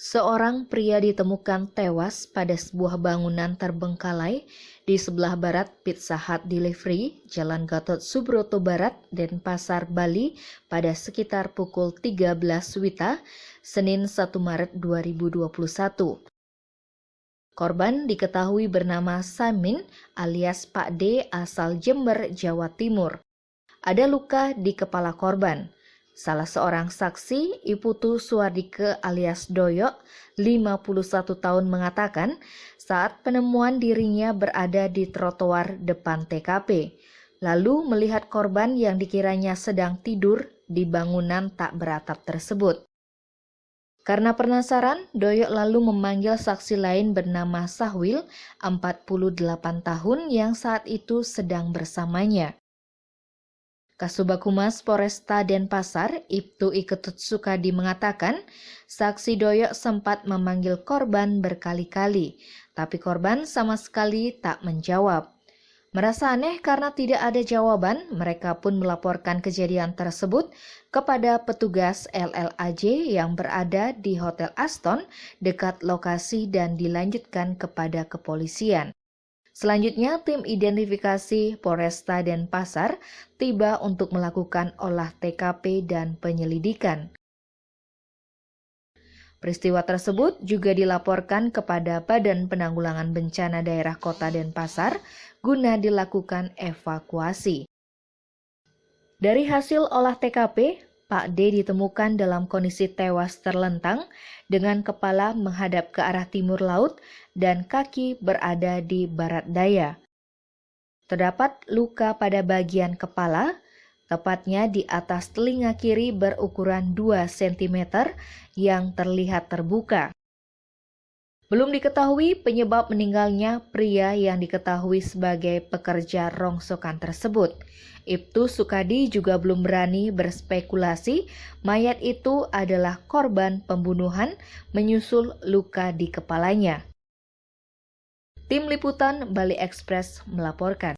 Seorang pria ditemukan tewas pada sebuah bangunan terbengkalai di sebelah barat Pizza Hut Delivery, Jalan Gatot Subroto Barat, Denpasar, Bali pada sekitar pukul 13 WITA, Senin 1 Maret 2021. Korban diketahui bernama Samin alias Pak D asal Jember, Jawa Timur. Ada luka di kepala korban. Salah seorang saksi, Iputu Suardike alias Doyok, 51 tahun mengatakan saat penemuan dirinya berada di trotoar depan TKP, lalu melihat korban yang dikiranya sedang tidur di bangunan tak beratap tersebut. Karena penasaran, Doyok lalu memanggil saksi lain bernama Sahwil, 48 tahun yang saat itu sedang bersamanya. Kasubag Humas Polresta Denpasar, Ibtu Iketut Sukadi mengatakan, saksi Doyok sempat memanggil korban berkali-kali, tapi korban sama sekali tak menjawab. Merasa aneh karena tidak ada jawaban, mereka pun melaporkan kejadian tersebut kepada petugas LLAJ yang berada di Hotel Aston dekat lokasi dan dilanjutkan kepada kepolisian. Selanjutnya, tim identifikasi Polresta Denpasar tiba untuk melakukan olah TKP dan penyelidikan. Peristiwa tersebut juga dilaporkan kepada Badan Penanggulangan Bencana Daerah Kota Denpasar guna dilakukan evakuasi. Dari hasil olah TKP, Pak D ditemukan dalam kondisi tewas terlentang dengan kepala menghadap ke arah timur laut dan kaki berada di barat daya. Terdapat luka pada bagian kepala, tepatnya di atas telinga kiri berukuran 2 cm yang terlihat terbuka. Belum diketahui penyebab meninggalnya pria yang diketahui sebagai pekerja rongsokan tersebut. Ibtu Sukadi juga belum berani berspekulasi mayat itu adalah korban pembunuhan menyusul luka di kepalanya. Tim Liputan Bali Express melaporkan.